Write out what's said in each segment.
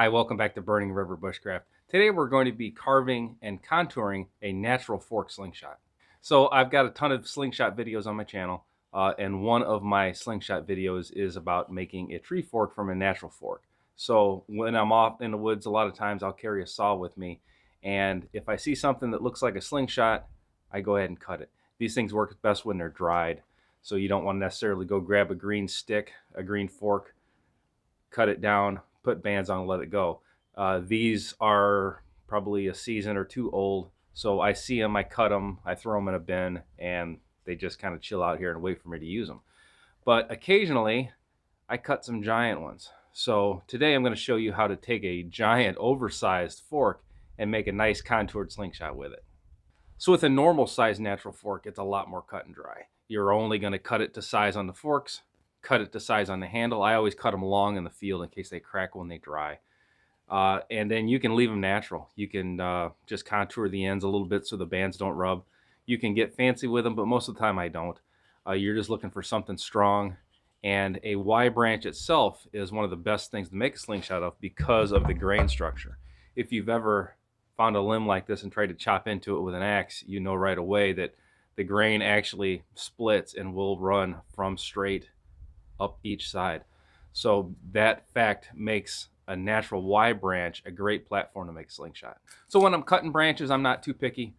Hi, welcome back to Burning River Bushcraft. Today we're going to be carving and contouring a natural fork slingshot. So I've got a ton of slingshot videos on my channel, and one of my slingshot videos is about making a tree fork from a natural fork. So when I'm off in the woods, a lot of times I'll carry a saw with me, and if I see something that looks like a slingshot, I go ahead and cut it. These things work best when they're dried, so you don't want to necessarily go grab a green stick, a green fork, cut it down, put bands on, and let it go. These are probably a season or two old, so I see them, I cut them, I throw them in a bin, and they just kind of chill out here and wait for me to use them. But occasionally, I cut some giant ones. So today I'm going to show you how to take a giant oversized fork and make a nice contoured slingshot with it. So with a normal size natural fork, it's a lot more cut and dry. You're only going to cut it to size on the forks, cut it to size on the handle. I always cut them long in the field in case they crack when they dry. And then you can leave them natural. You can just contour the ends a little bit so the bands don't rub. You can get fancy with them, but most of the time I don't. You're just looking for something strong. And a Y branch itself is one of the best things to make a slingshot of because of the grain structure. If you've ever found a limb like this and tried to chop into it with an axe, you know right away that the grain actually splits and will run from straight up each side. So that fact makes a natural Y branch a great platform to make a slingshot. So when I'm cutting branches, I'm not too picky.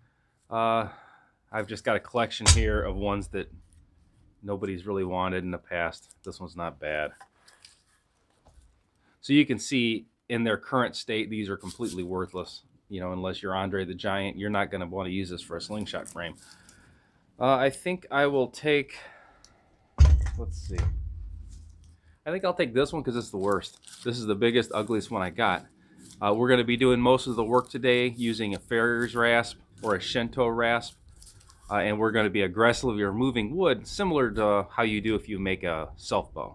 I've just got a collection here of ones that nobody's really wanted in the past. This one's not bad. So you can see in their current state, these are completely worthless. You know, unless you're Andre the Giant, you're not going to want to use this for a slingshot frame. I think I will take, let's see. I think I'll take this one because it's the worst. This is the biggest, ugliest one I got. We're going to be doing most of the work today using a farrier's rasp or a Shinto rasp. And we're going to be aggressively removing wood, similar to how you do if you make a self bow.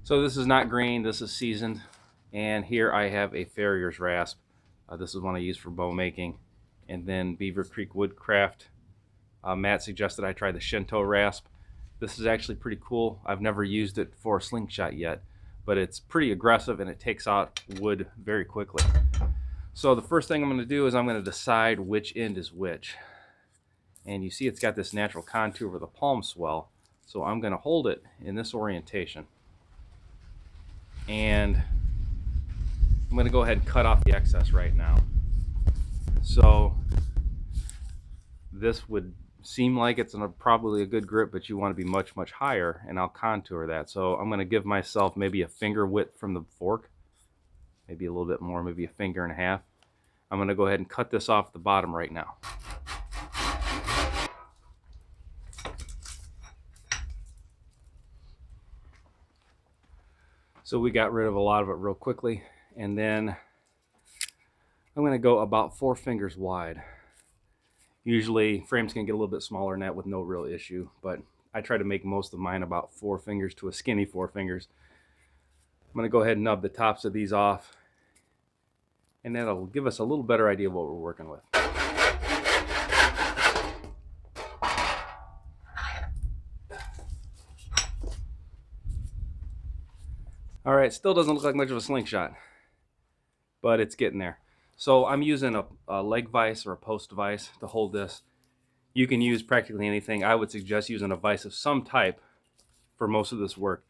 So this is not green, this is seasoned. And here I have a farrier's rasp. This is one I use for bow making. And then Beaver Creek Woodcraft. Matt suggested I try the Shinto rasp. This is actually pretty cool. I've never used it for a slingshot yet, but it's pretty aggressive and it takes out wood very quickly. So the first thing I'm going to do is I'm going to decide which end is which. And you see it's got this natural contour with a palm swell. So I'm going to hold it in this orientation. And I'm going to go ahead and cut off the excess right now. So this would seem like it's probably a good grip, but you want to be much, much higher, and I'll contour that. So I'm going to give myself maybe a finger width from the fork, maybe a little bit more, maybe a finger and a half. I'm going to go ahead and cut this off the bottom right now. So we got rid of a lot of it real quickly, and then I'm going to go about 4 fingers wide. Usually frames can get a little bit smaller than that with no real issue, but I try to make most of mine about 4 fingers to a skinny 4 fingers. I'm going to go ahead and nub the tops of these off, and that'll give us a little better idea of what we're working with. All right, still doesn't look like much of a slingshot, but it's getting there. So I'm using a leg vise or a post vise to hold this. You can use practically anything. I would suggest using a vise of some type for most of this work.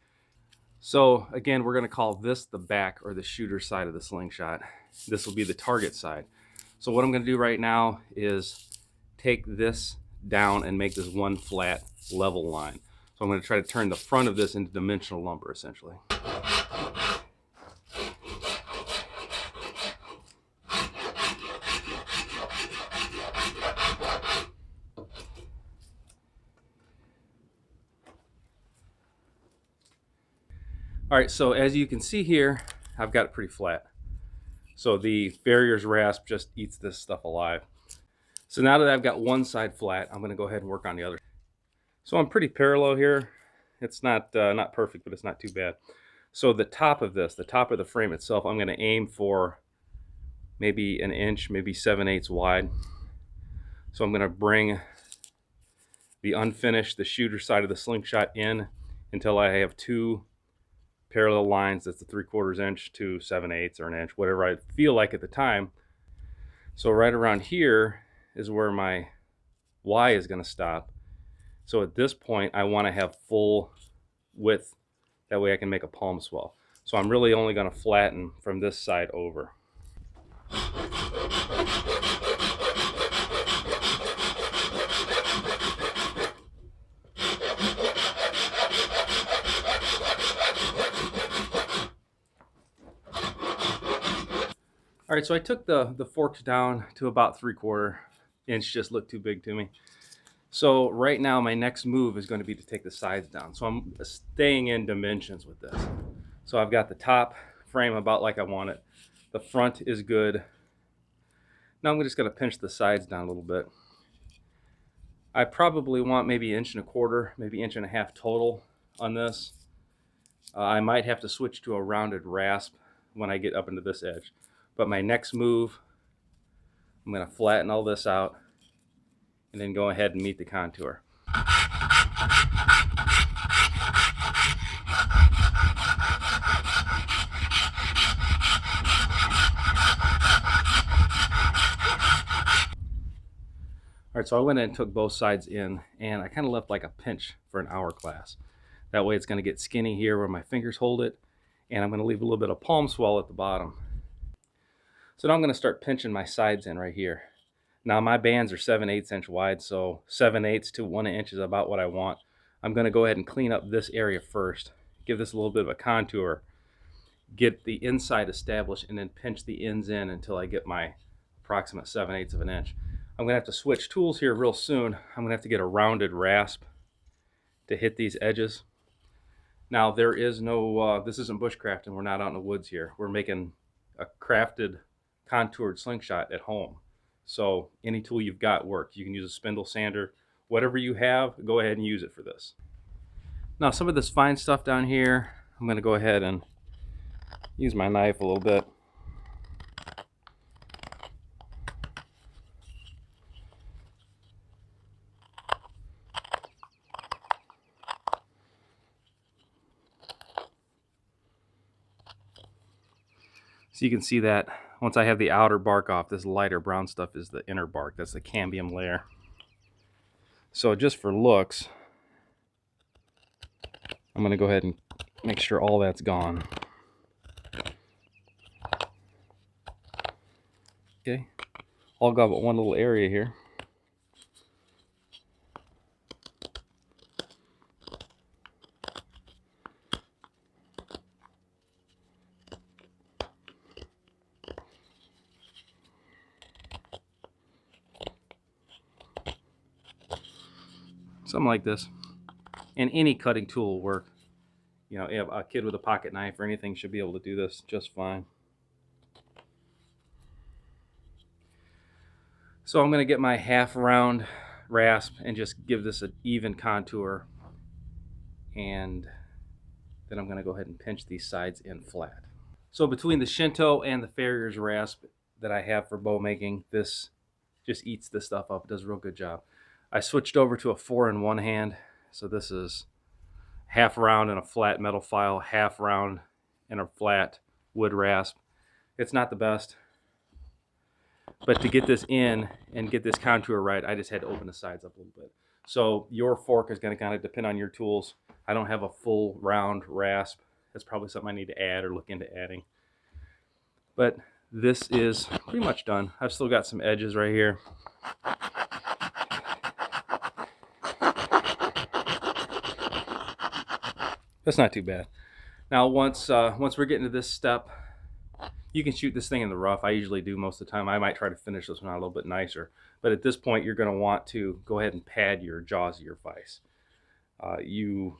So again, we're going to call this the back or the shooter side of the slingshot. This will be the target side. So what I'm going to do right now is take this down and make this one flat level line. So I'm going to try to turn the front of this into dimensional lumber essentially. All right, so as you can see here, I've got it pretty flat. So the farrier's rasp just eats this stuff alive. So now that I've got one side flat, I'm gonna go ahead and work on the other. So I'm pretty parallel here. It's not perfect, but it's not too bad. So the top of this, the top of the frame itself, I'm gonna aim for maybe an inch, maybe 7/8 wide. So I'm gonna bring the unfinished, the shooter side of the slingshot in until I have 2 parallel lines. That's the 3/4 inch to 7/8 or an inch, whatever I feel like at the time. So right around here is where my Y is going to stop. So at this point, I want to have full width. That way I can make a palm swell. So I'm really only going to flatten from this side over. All right, so I took the forks down to about 3/4 inch, just looked too big to me. So right now my next move is going to be to take the sides down. So I'm staying in dimensions with this. So I've got the top frame about like I want it. The front is good. Now I'm just going to pinch the sides down a little bit. I probably want maybe 1.25 inches, maybe 1.5 inches total on this. I might have to switch to a rounded rasp when I get up into this edge. But my next move, I'm going to flatten all this out and then go ahead and meet the contour. All right, so I went in and took both sides in, and I kind of left like a pinch for an hourglass. That way it's going to get skinny here where my fingers hold it, and I'm going to leave a little bit of palm swell at the bottom. So now I'm going to start pinching my sides in right here. Now my bands are 7/8 inch wide, so 7/8 to 1 inch is about what I want. I'm going to go ahead and clean up this area first, give this a little bit of a contour, get the inside established, and then pinch the ends in until I get my approximate 7/8 of an inch. I'm going to have to switch tools here real soon. I'm going to have to get a rounded rasp to hit these edges. Now there is no, this isn't bushcrafting. We're not out in the woods here. We're making a crafted, contoured slingshot at home. So any tool you've got works. You can use a spindle sander. Whatever you have, go ahead and use it for this. Now some of this fine stuff down here, I'm going to go ahead and use my knife a little bit. So you can see that once I have the outer bark off, this lighter brown stuff is the inner bark. That's the cambium layer. So just for looks, I'm going to go ahead and make sure all that's gone. Okay, all got but one little area here. Something like this. And any cutting tool will work. You know, if a kid with a pocket knife or anything should be able to do this just fine. So I'm going to get my half round rasp and just give this an even contour. And then I'm going to go ahead and pinch these sides in flat. So between the Shinto and the Farrier's rasp that I have for bow making, this just eats this stuff up. It does a real good job. I switched over to a 4-in-1 hand. So this is half round in a flat metal file, half round in a flat wood rasp. It's not the best, but to get this in and get this contour right, I just had to open the sides up a little bit. So your fork is going to kind of depend on your tools. I don't have a full round rasp. That's probably something I need to add or look into adding. But this is pretty much done. I've still got some edges right here. That's not too bad. Now once we're getting to this step, you can shoot this thing in the rough. I usually do most of the time. I might try to finish this one out a little bit nicer. But at this point, you're going to want to go ahead and pad your jaws of your vise.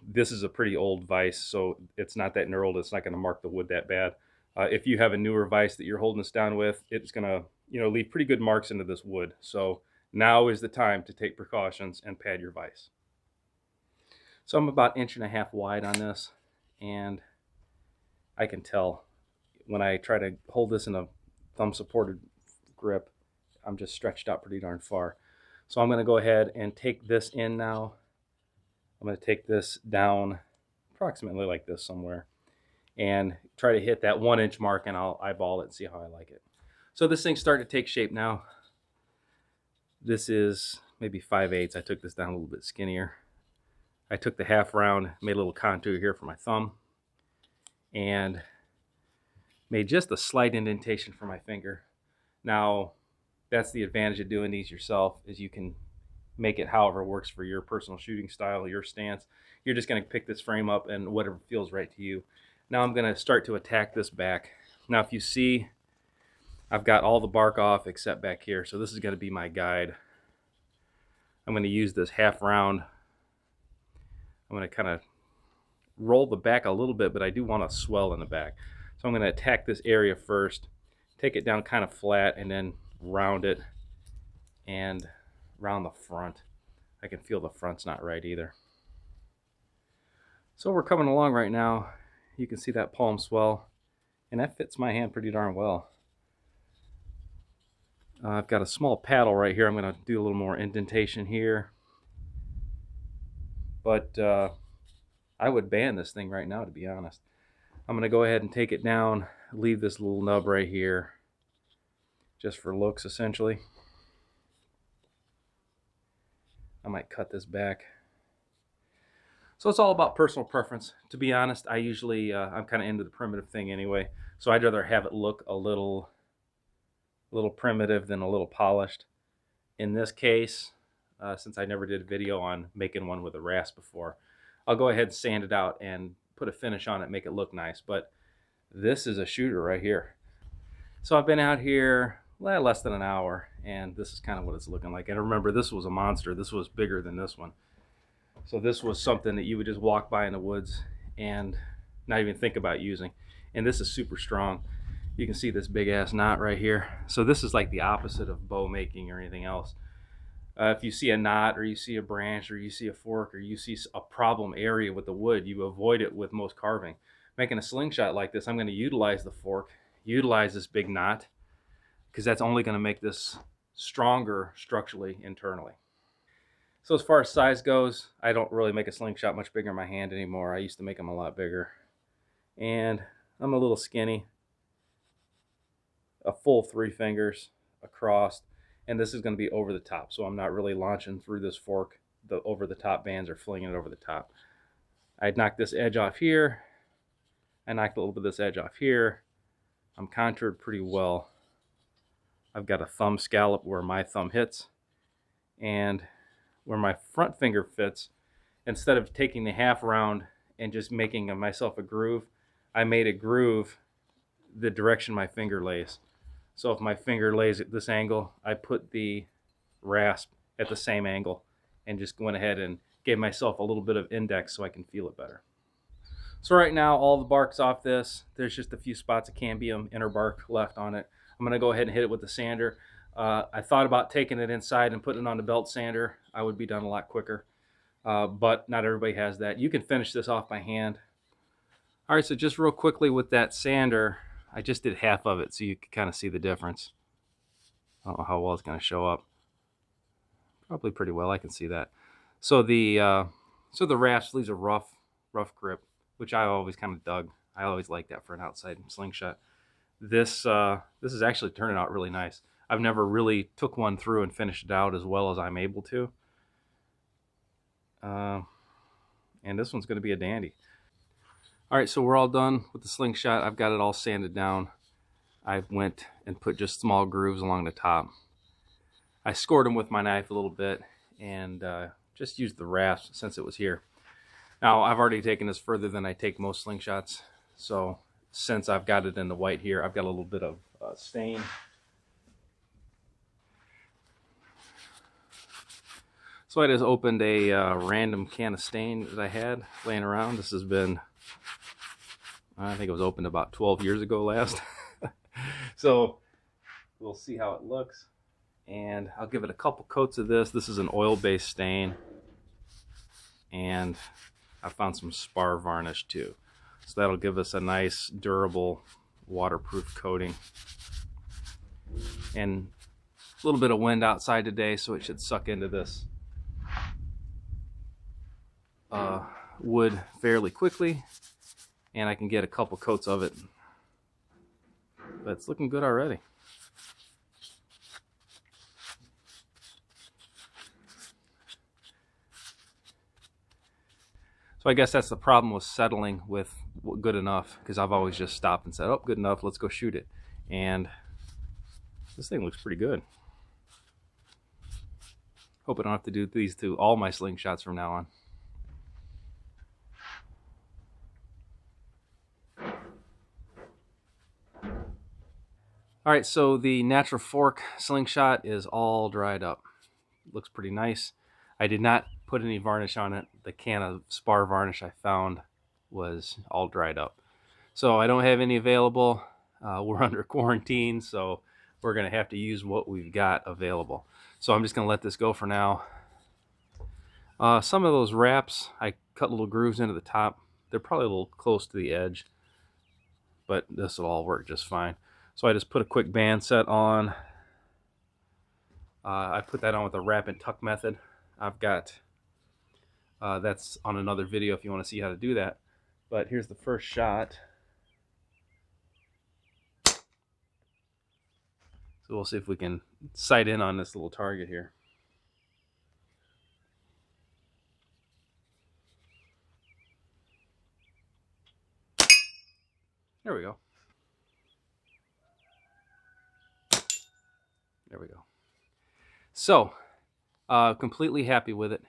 This is a pretty old vise, so it's not that knurled. It's not going to mark the wood that bad. If you have a newer vise that you're holding this down with, it's going to leave pretty good marks into this wood. So now is the time to take precautions and pad your vise. So I'm about 1.5 inches wide on this, and I can tell when I try to hold this in a thumb supported grip, I'm just stretched out pretty darn far. So I'm going to go ahead and take this in now. I'm going to take this down approximately like this somewhere, and try to hit that 1-inch mark, and I'll eyeball it and see how I like it. So this thing's starting to take shape now. This is maybe 5/8. I took this down a little bit skinnier. I took the half round, made a little contour here for my thumb, and made just a slight indentation for my finger. Now, that's the advantage of doing these yourself, is you can make it however works for your personal shooting style, your stance. You're just going to pick this frame up and whatever feels right to you. Now I'm going to start to attack this back. Now if you see, I've got all the bark off except back here, so this is going to be my guide. I'm going to use this half round. I'm going to kind of roll the back a little bit, but I do want to swell in the back. So I'm going to attack this area first, take it down kind of flat, and then round it and round the front. I can feel the front's not right either. So we're coming along right now. You can see that palm swell, and that fits my hand pretty darn well. I've got a small paddle right here. I'm going to do a little more indentation here. But I would ban this thing right now, to be honest. I'm going to go ahead and take it down, leave this little nub right here, just for looks, essentially. I might cut this back. So it's all about personal preference. To be honest, I usually, I'm kind of into the primitive thing anyway. So I'd rather have it look a little primitive than a little polished. In this case, since I never did a video on making one with a rasp before, I'll go ahead and sand it out and put a finish on it, make it look nice. But this is a shooter right here. So I've been out here less than an hour, and this is kind of what it's looking like. And remember, this was a monster. This was bigger than this one. So this was something that you would just walk by in the woods and not even think about using. And this is super strong. You can see this big ass knot right here. So this is like the opposite of bow making or anything else. If you see a knot, or you see a branch, or you see a fork, or you see a problem area with the wood, you avoid it with most carving. Making a slingshot like this, I'm going to utilize the fork, utilize this big knot, because that's only going to make this stronger structurally internally. So as far as size goes, I don't really make a slingshot much bigger in my hand anymore. I used to make them a lot bigger. And I'm a little skinny. A full 3 fingers across. And this is going to be over the top. So I'm not really launching through this fork. The over the top bands are flinging it over the top. I'd knock this edge off here. I knocked a little bit of this edge off here. I'm contoured pretty well. I've got a thumb scallop where my thumb hits. And where my front finger fits, instead of taking the half round and just making myself a groove, I made a groove the direction my finger lays. So if my finger lays at this angle, I put the rasp at the same angle and just went ahead and gave myself a little bit of index so I can feel it better. So right now, all the bark's off this. There's just a few spots of cambium inner bark left on it. I'm gonna go ahead and hit it with the sander. I thought about taking it inside and putting it on the belt sander. I would be done a lot quicker, but not everybody has that. You can finish this off by hand. All right, so just real quickly with that sander, I just did half of it so you can kind of see the difference. I don't know how well it's going to show up. Probably pretty well, I can see that. So the rasp leaves a rough grip, which I always kind of dug. I always like that for an outside slingshot. This is actually turning out really nice. I've never really took one through and finished it out as well as I'm able to. And this one's going to be a dandy. All right, so we're all done with the slingshot. I've got it all sanded down. I went and put just small grooves along the top. I scored them with my knife a little bit and just used the rasp since it was here. Now, I've already taken this further than I take most slingshots. So since I've got it in the white here, I've got a little bit of stain. So I just opened a random can of stain that I had laying around. This has been, I think it was opened about 12 years ago last. So we'll see how it looks. And I'll give it a couple coats of this. This is an oil-based stain. And I found some spar varnish too. So that'll give us a nice, durable, waterproof coating. And a little bit of wind outside today, so it should suck into this wood fairly quickly, and I can get a couple coats of it. But it's looking good already. So I guess that's the problem with settling with good enough, because I've always just stopped and said, oh, good enough, let's go shoot it. And this thing looks pretty good. Hope I don't have to do these to all my slingshots from now on. All right, so the natural fork slingshot is all dried up. Looks pretty nice. I did not put any varnish on it. The can of spar varnish I found was all dried up. So I don't have any available. We're under quarantine, so we're gonna have to use what we've got available. So I'm just gonna let this go for now. Some of those wraps, I cut little grooves into the top. They're probably a little close to the edge, but this will all work just fine. So I just put a quick band set on. I put that on with a wrap and tuck method. I've got, that's on another video if you want to see how to do that. But here's the first shot. So we'll see if we can sight in on this little target here. There we go. There we go. So, completely happy with it.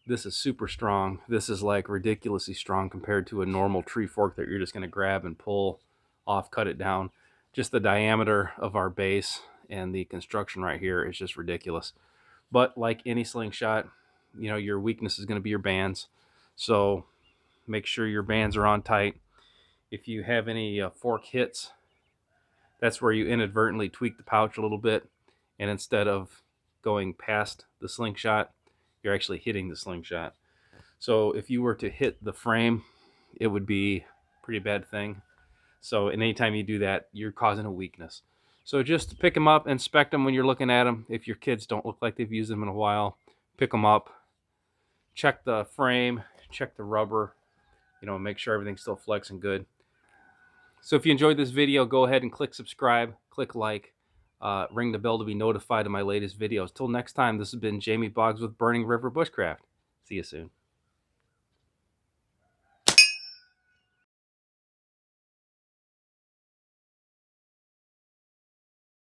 This is super strong. This is like ridiculously strong compared to a normal tree fork that you're just going to grab and pull off, cut it down. Just the diameter of our base and the construction right here is just ridiculous. But like any slingshot, you know, your weakness is going to be your bands. So make sure your bands are on tight. If you have any fork hits, that's where you inadvertently tweak the pouch a little bit, and instead of going past the slingshot, you're actually hitting the slingshot. So if you were to hit the frame, it would be a pretty bad thing. So anytime you do that, you're causing a weakness. So just pick them up, inspect them when you're looking at them. If your kids don't look like they've used them in a while, pick them up, check the frame, check the rubber, you know, make sure everything's still flexing good. So if you enjoyed this video, go ahead and click subscribe, click like, ring the bell to be notified of my latest videos. Till next time, this has been Jamie Boggs with Burning River Bushcraft. See you soon.